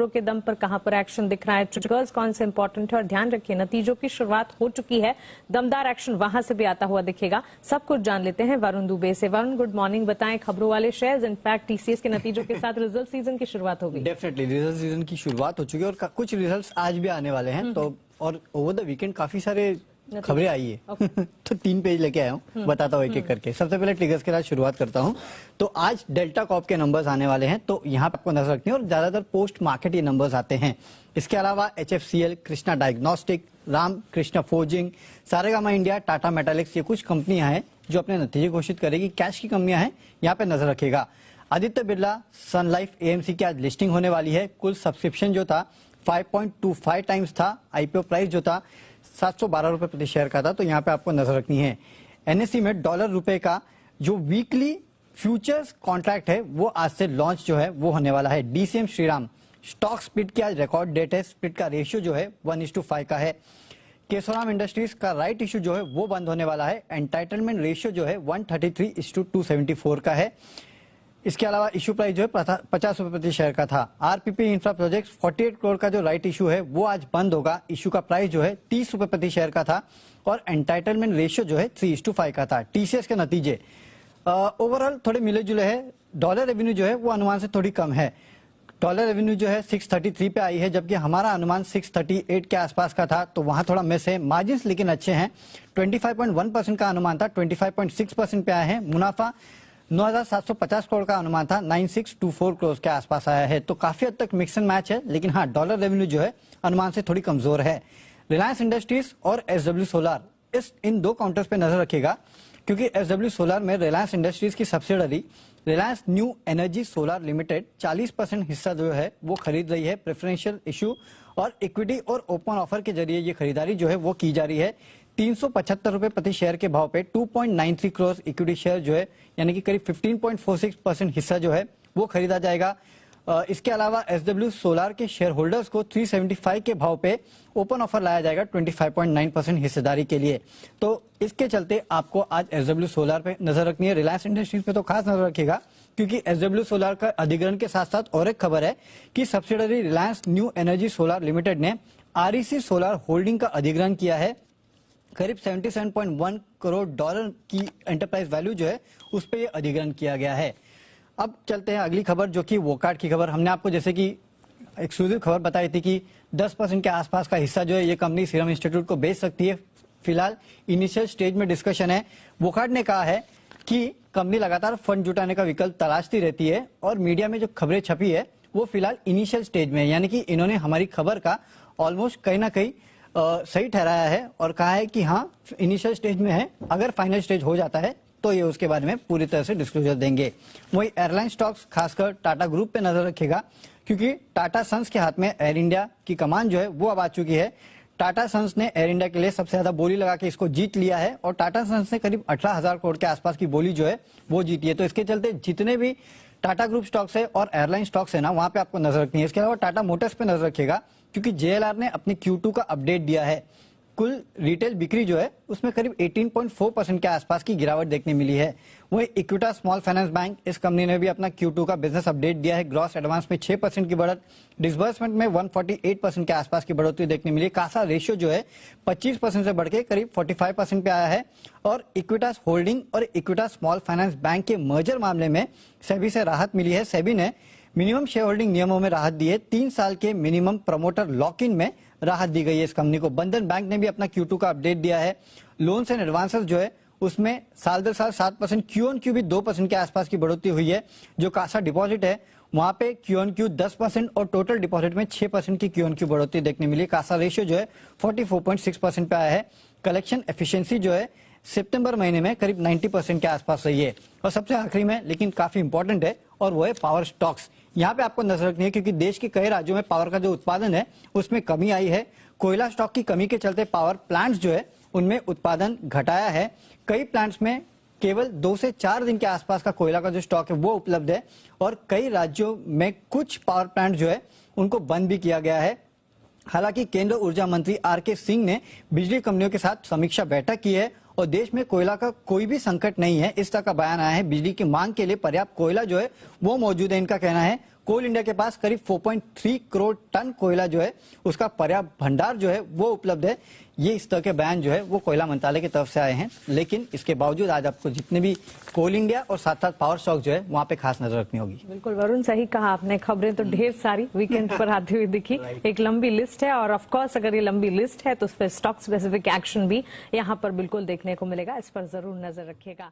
के दम पर कहां पर एक्शन दिख रहा है, ट्रिगर्स कौन से इंपॉर्टेंट है और ध्यान रखिए नतीजों की शुरुआत हो चुकी है, दमदार एक्शन वहां से भी आता हुआ दिखेगा। सब कुछ जान लेते हैं वरुण दुबे से। Varun, good morning. बताएं खबरों वाले शेयर्स, इनफैक्ट टीसीएस के नतीजों के साथ रिजल्ट सीजन की शुरुआत हो गई। डेफिनेटली रिजल्ट सीजन की शुरुआत हो चुकी है और कुछ रिजल्ट्स आज भी आने वाले हैं। तो और ओवर द वीकेंड काफी सारे खबरें आई है तो 3 पेज लेके आया हूँ, बताता हूँ एक एक करके। सबसे पहले ट्रिगर्स के साथ शुरुआत करता हूँ। तो आज डेल्टा कॉर्प के नंबर्स आने वाले हैं, तो यहाँ पे आपको नजर रखनी है और ज्यादातर पोस्ट मार्केट ये नंबर्स आते हैं। इसके अलावा HFCL, Krishna diagnostic, Ram Krishna forging, Saregama India, Tata metallics, ये कुछ कंपनियां हैं जो अपने नतीजे घोषित करेगी। कैश की कंपनियां हैं, यहाँ पे नजर रखेगा। आदित्य बिरला, सन लाइफ, AMC की आज लिस्टिंग होने वाली है। कुल सब्सक्रिप्शन जो था 5.25 टाइम्स था। IPO प्राइस जो था 712 रुपए प्रति शेयर का था, तो यहाँ पे आपको नजर रखनी है। NSE में डॉलर रुपए का जो वीकली फ्यूचर्स कॉन्ट्रैक्ट है वो आज से लॉन्च जो है वो होने वाला है। DCM श्रीराम स्टॉक स्प्लिट की आज रिकॉर्ड डेट है। स्प्लिट का रेशियो जो है 1:5 का है। केशोराम इंडस्ट्रीज का राइट इशू जो है वो बंद होने वाला है। एंटाइटलमेंट रेशियो जो है 133:274 का है। इसके अलावा इशू प्राइस जो है 50 रुपए प्रति शेयर का था। RPP इंफ्रा प्रोजेक्ट्स 48 करोड़ का जो राइट इशू है वो आज बंद होगा। इशू का प्राइस जो है 30 रुपए प्रति शेयर का था और एंटाइटलमेंट रेशियो जो है 3:5 का था। TCS के नतीजे ओवरऑल थोड़े मिले जुले हैं। डॉलर रेवेन्यू जो है वो अनुमान से थोड़ी कम है। डॉलर रेवेन्यू जो है 633 पे आई है, जबकि हमारा अनुमान 638 के आसपास का था, तो वहां थोड़ा मिस है। मार्जिन लेकिन अच्छे हैं। 25.1% का अनुमान था, 25.6% पे आए हैं। मुनाफा 9,750 करोड़ का अनुमान था, 9,624 करोड़ के आसपास आया है। तो काफी हद तक मिक्स एंड मैच है, लेकिन हाँ डॉलर रेवेन्यू जो है अनुमान से थोड़ी कमजोर है। रिलायंस इंडस्ट्रीज और SW सोलार इन दो काउंटर्स पे नजर रखिएगा, क्योंकि SW सोलार में रिलायंस इंडस्ट्रीज की subsidiary Reliance new energy solar limited 40% हिस्सा जो है वो खरीद रही है। प्रेफरेंशियल इशू और इक्विटी और ओपन ऑफर के जरिए ये खरीदारी जो है वो की जा रही है। 375 रुपए प्रति शेयर के भाव पे 2.93 करोड़ इक्विटी शेयर जो है यानी कि करीब 15.46% हिस्सा जो है वो खरीदा जाएगा। इसके अलावा SW सोलार के शेयर होल्डर्स को 375 के भाव पे ओपन ऑफर लाया जाएगा 25.9% हिस्सेदारी के लिए। तो इसके चलते आपको आज SW सोलार पे नजर रखनी है। रिलायंस इंडस्ट्रीज पे तो खास नजर रखिएगा, क्योंकि SW सोलार का अधिग्रहण के साथ साथ और एक खबर है कि subsidiary Reliance new energy solar limited ने REC सोलार होल्डिंग का अधिग्रहण किया है। करीब 77.1 करोड़ डॉलर की एंटरप्राइज वैल्यू जो है उस पर यह अधिग्रहण किया गया है। अब चलते हैं अगली खबर, जो कि वोकार्ड की खबर। हमने आपको जैसे कि एक्सक्लूसिव खबर बताई थी कि 10% के आसपास का हिस्सा जो है ये कंपनी सीरम इंस्टीट्यूट को बेच सकती है। फिलहाल इनिशियल स्टेज में डिस्कशन है। वोकार्ड ने कहा है कि कंपनी लगातार फंड जुटाने का विकल्प तलाशती रहती है और मीडिया में जो खबरें छपी है वो फिलहाल इनिशियल स्टेज में है, यानी कि इन्होंने हमारी खबर का ऑलमोस्ट कहीं ना कहीं सही ठहराया है और कहा है कि हाँ इनिशियल स्टेज में है, अगर फाइनल स्टेज हो जाता है तो ये उसके बारे में पूरी तरह से डिस्क्लोजर देंगे। वही एयरलाइन स्टॉक्स खासकर टाटा ग्रुप पे नजर रखेगा, क्योंकि टाटा सन्स के हाथ में एयर इंडिया की कमान जो है वो अब आ चुकी है। टाटा सन्स ने एयर इंडिया के लिए सबसे ज्यादा बोली लगा के इसको जीत लिया है और टाटा सन्स ने करीब 18,000 करोड़ के आसपास की बोली जो है वो जीती है। तो इसके चलते जितने भी टाटा ग्रुप स्टॉक्स है और एयरलाइन स्टॉक्स है ना, वहां पे आपको नजर रखनी है। इसके अलावा टाटा मोटर्स पे नजर रखेगा, क्योंकि JLR ने अपने Q2 का अपडेट दिया है। कुल रिटेल बिक्री जो है उसमें करीब 18.4% के आसपास की गिरावट देखने मिली है। वही इक्विटा स्मॉल फाइनेंस बैंक, इस कंपनी ने भी अपना Q2 का बिजनेस अपडेट दिया है। ग्रॉस एडवांस में 6% की बढ़त, डिसबर्समेंट में 148% के आसपास की बढ़ोतरी देखने मिली। कासा रेशियो जो है 25% से बढ़ के करीब 45% पे आया है। और इक्विटास होल्डिंग और इक्विटा स्मॉल फाइनेंस बैंक के मर्जर मामले में सेबी से राहत मिली है। सेबी ने मिनिमम शेयर होल्डिंग नियमों में राहत दी है। 3 साल के मिनिमम प्रमोटर लॉक इन में राहत दी गई है इस कंपनी को। बंधन बैंक ने भी अपना Q2 का अपडेट दिया है। लोन्स एंड एडवांसेस जो है उसमें साल दर साल 7%, Q-on-Q भी 2% के आसपास की बढ़ोतरी हुई है। जो कासा डिपॉजिट है वहां पे Q-on-Q 10% और टोटल डिपॉजिट में 6% की Q-on-Q बढ़ोतरी देखने मिली। कासा रेशियो जो है 44.6% पे आया है। कलेक्शन एफिशिएंसी जो है सितंबर महीने में करीब 90% के आसपास रही है। और सबसे आखिरी में लेकिन काफी इंपॉर्टेंट है और वो है पावर स्टॉक्स। यहाँ पे आपको नजर रखनी है, क्योंकि देश के कई राज्यों में पावर का जो उत्पादन है उसमें कमी आई है। कोयला स्टॉक की कमी के चलते पावर प्लांट्स जो है उनमें उत्पादन घटाया है। कई प्लांट्स में केवल 2 से 4 दिन के आसपास का कोयला का जो स्टॉक है वो उपलब्ध है और कई राज्यों में कुछ पावर प्लांट जो है उनको बंद भी किया गया है। हालांकि केंद्र ऊर्जा मंत्री RK सिंह ने बिजली कंपनियों के साथ समीक्षा बैठक की है और देश में कोयला का कोई भी संकट नहीं है, इस तरह का बयान आया है। बिजली की मांग के लिए पर्याप्त कोयला जो है वो मौजूद है, इनका कहना है। कोल इंडिया के पास करीब 4.3 करोड़ टन कोयला जो है उसका पर्याप्त भंडार जो है वो उपलब्ध है। ये इस तरह के बयान जो है वो कोयला मंत्रालय की तरफ से आए हैं, लेकिन इसके बावजूद आज आपको जितने भी कोल इंडिया और साथ साथ पावर स्टॉक जो है वहां पे खास नजर रखनी होगी। बिल्कुल वरुण, सही कहा आपने। खबरें तो ढेर सारी वीकेंड पर आती हुई दिखी, एक लंबी लिस्ट है और ऑफ कोर्स अगर ये लंबी लिस्ट है तो उस पर स्टॉक स्पेसिफिक एक्शन भी यहाँ पर बिल्कुल देखने को मिलेगा। इस पर जरूर नजर रखिएगा।